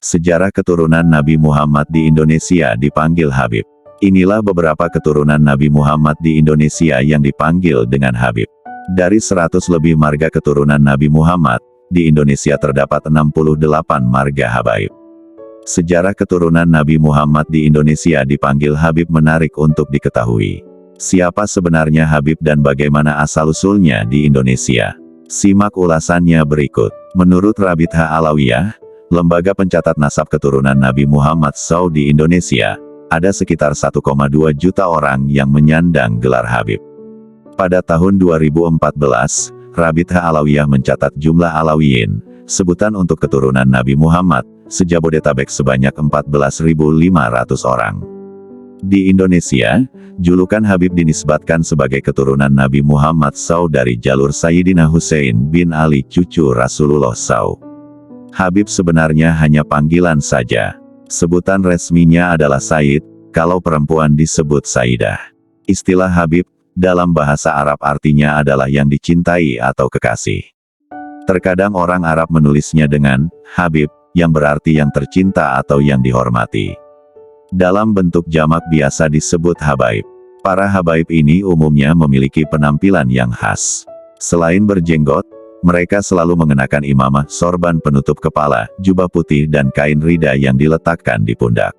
Sejarah keturunan Nabi Muhammad di Indonesia dipanggil Habib. Inilah beberapa keturunan Nabi Muhammad di Indonesia yang dipanggil dengan Habib. Dari 100 lebih marga keturunan Nabi Muhammad, di Indonesia terdapat 68 marga habaib. Sejarah keturunan Nabi Muhammad di Indonesia dipanggil Habib menarik untuk diketahui. Siapa sebenarnya Habib dan bagaimana asal-usulnya di Indonesia? Simak ulasannya berikut. Menurut Rabithah Alawiyah, lembaga pencatat nasab keturunan Nabi Muhammad SAW di Indonesia, ada sekitar 1,2 juta orang yang menyandang gelar Habib. Pada tahun 2014, Rabithah Alawiyah mencatat jumlah Alawiyin, sebutan untuk keturunan Nabi Muhammad, se-Jabodetabek sebanyak 14.500 orang. Di Indonesia, julukan Habib dinisbatkan sebagai keturunan Nabi Muhammad SAW dari jalur Sayyidina Husain bin Ali cucu Rasulullah SAW. Habib sebenarnya hanya panggilan saja. Sebutan resminya adalah Sayyid, kalau perempuan disebut Sayyidah. Istilah Habib, dalam bahasa Arab artinya adalah yang dicintai atau kekasih. Terkadang orang Arab menulisnya dengan Habib, yang berarti yang tercinta atau yang dihormati. Dalam bentuk jamak biasa disebut habaib. Para habaib ini umumnya memiliki penampilan yang khas. Selain berjenggot, mereka selalu mengenakan imamah, sorban penutup kepala, jubah putih dan kain rida yang diletakkan di pundak.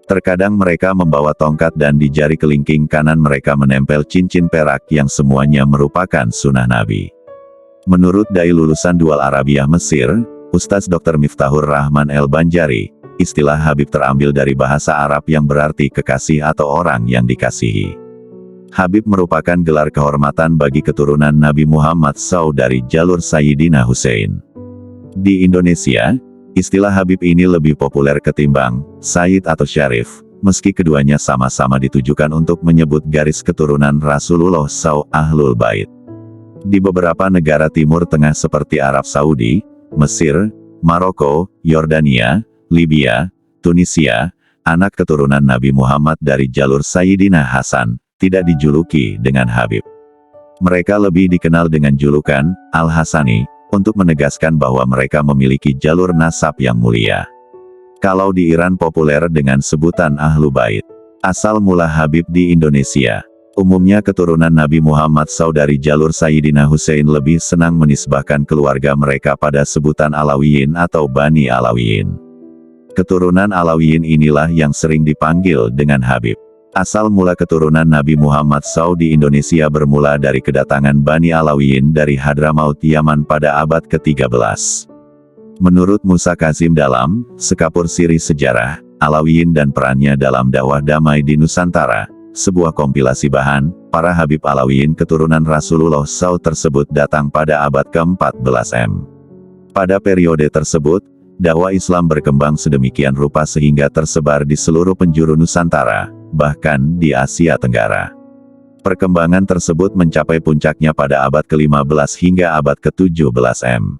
Terkadang mereka membawa tongkat dan di jari kelingking kanan mereka menempel cincin perak yang semuanya merupakan sunnah Nabi. Menurut dai lulusan Dual Arabiyah Mesir, Ustaz Dr. Miftahur Rahman El-Banjari, istilah Habib terambil dari bahasa Arab yang berarti kekasih atau orang yang dikasihi. Habib merupakan gelar kehormatan bagi keturunan Nabi Muhammad SAW dari jalur Sayyidina Husain. Di Indonesia, istilah Habib ini lebih populer ketimbang Sayyid atau Syarif, meski keduanya sama-sama ditujukan untuk menyebut garis keturunan Rasulullah SAW, Ahlul Bait. Di beberapa negara Timur Tengah seperti Arab Saudi, Mesir, Maroko, Yordania, Libya, Tunisia, anak keturunan Nabi Muhammad dari jalur Sayyidina Hasan, tidak dijuluki dengan Habib. Mereka lebih dikenal dengan julukan Al-Hasani, untuk menegaskan bahwa mereka memiliki jalur nasab yang mulia. Kalau di Iran populer dengan sebutan Ahlu Bait. Asal mula Habib di Indonesia. Umumnya keturunan Nabi Muhammad SAW dari jalur Sayyidina Husain lebih senang menisbahkan keluarga mereka pada sebutan Alawiyin atau Bani Alawiyin. Keturunan Alawiyin inilah yang sering dipanggil dengan Habib. Asal mula keturunan Nabi Muhammad SAW di Indonesia bermula dari kedatangan Bani Alawiyin dari Hadramaut Yaman pada abad ke-13. Menurut Musa Kazim dalam Sekapur Siri Sejarah, Alawiyin dan perannya dalam dakwah damai di Nusantara, sebuah kompilasi bahan, para Habib Alawiyin keturunan Rasulullah SAW tersebut datang pada abad ke-14 M. Pada periode tersebut, dakwah Islam berkembang sedemikian rupa sehingga tersebar di seluruh penjuru Nusantara, bahkan di Asia Tenggara. Perkembangan tersebut mencapai puncaknya pada abad ke-15 hingga abad ke-17 M.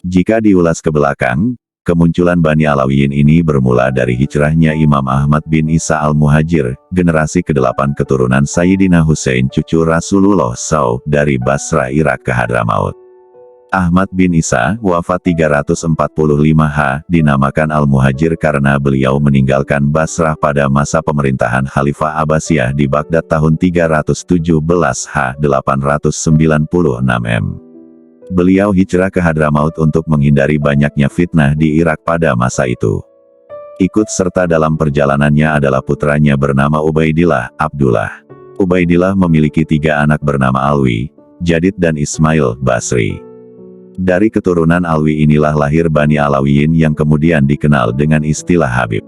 Jika diulas ke belakang, kemunculan Bani Alawiyin ini bermula dari hijrahnya Imam Ahmad bin Isa al-Muhajir, generasi ke-8 keturunan Sayyidina Husain cucu Rasulullah SAW, dari Basra Irak ke Hadramaut. Ahmad bin Isa, wafat 345 H, dinamakan Al-Muhajir karena beliau meninggalkan Basrah pada masa pemerintahan Khalifah Abbasiyah di Baghdad tahun 317 H. 896 M. Beliau hijrah ke Hadramaut untuk menghindari banyaknya fitnah di Irak pada masa itu. Ikut serta dalam perjalanannya adalah putranya bernama Ubaidillah, Abdullah. Ubaidillah memiliki 3 anak bernama Alwi, Jadid dan Ismail, Basri. Dari keturunan Alwi inilah lahir Bani Alawiyin yang kemudian dikenal dengan istilah Habib.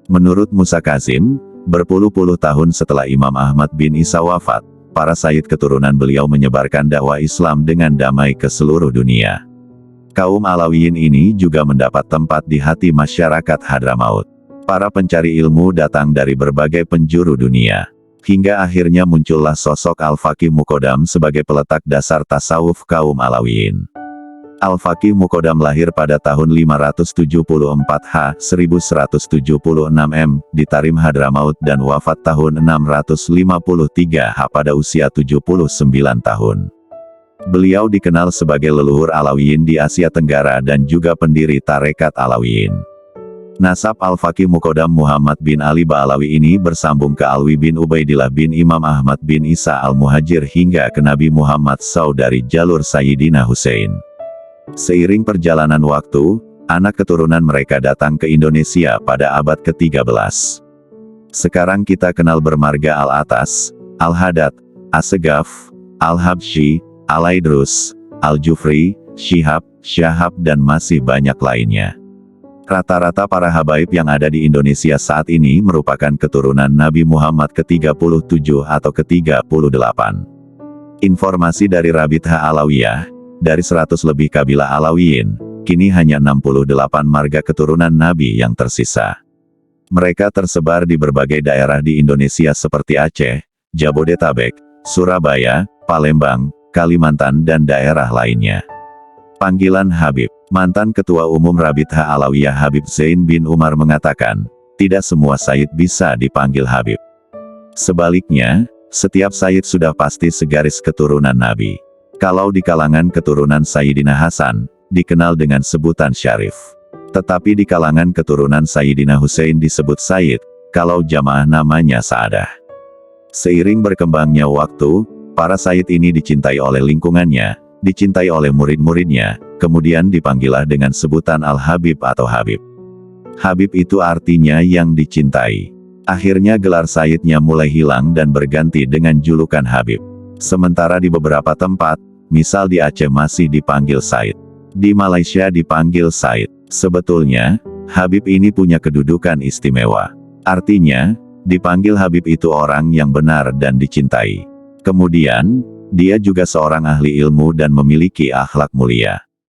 Menurut Musa Kazim, berpuluh-puluh tahun setelah Imam Ahmad bin Isa wafat, para sayyid keturunan beliau menyebarkan dakwah Islam dengan damai ke seluruh dunia. Kaum Alawiyin ini juga mendapat tempat di hati masyarakat Hadramaut. Para pencari ilmu datang dari berbagai penjuru dunia. Hingga akhirnya muncullah sosok Al-Faqih Muqaddam sebagai peletak dasar tasawuf kaum Alawiyin. Al-Faqih Muqaddam lahir pada tahun 574 H. 1176 M. di Tarim Hadramaut dan wafat tahun 653 H. pada usia 79 tahun. Beliau dikenal sebagai leluhur Alawiyin di Asia Tenggara dan juga pendiri Tarekat Alawiyin. Nasab Al-Faqih Muqaddam Muhammad bin Ali Ba'alawi ini bersambung ke Alwi bin Ubaidillah bin Imam Ahmad bin Isa Al-Muhajir hingga ke Nabi Muhammad SAW dari jalur Sayyidina Hussein. Seiring perjalanan waktu, anak keturunan mereka datang ke Indonesia pada abad ke-13. Sekarang kita kenal bermarga Al-Atas, Al-Haddad, As-Segaf, Al-Habsyi, Al-Aidrus, Al-Jufri, Syihab, Syahab dan masih banyak lainnya. Rata-rata para habaib yang ada di Indonesia saat ini merupakan keturunan Nabi Muhammad ke-37 atau ke-38. Informasi dari Rabithah Alawiyah, dari 100 lebih kabilah Alawiyin, kini hanya 68 marga keturunan Nabi yang tersisa. Mereka tersebar di berbagai daerah di Indonesia seperti Aceh, Jabodetabek, Surabaya, Palembang, Kalimantan dan daerah lainnya. Panggilan Habib. Mantan Ketua Umum Rabithah Alawiyah Habib Zain bin Umar mengatakan, tidak semua Sayyid bisa dipanggil Habib. Sebaliknya, setiap Sayyid sudah pasti segaris keturunan Nabi. Kalau di kalangan keturunan Sayyidina Hasan, dikenal dengan sebutan Syarif. Tetapi di kalangan keturunan Sayyidina Hussein disebut Sayyid, kalau jamaah namanya Sa'adah. Seiring berkembangnya waktu, para Sayyid ini dicintai oleh lingkungannya, dicintai oleh murid-muridnya, kemudian dipanggillah dengan sebutan Al-Habib atau Habib. Habib itu artinya yang dicintai. Akhirnya gelar Sayyidnya mulai hilang dan berganti dengan julukan Habib. Sementara di beberapa tempat, misal di Aceh masih dipanggil Sayyid. Di Malaysia dipanggil Sayyid. Sebetulnya, Habib ini punya kedudukan istimewa. Artinya, dipanggil Habib itu orang yang benar dan dicintai. Kemudian, dia juga seorang ahli ilmu dan memiliki akhlak mulia.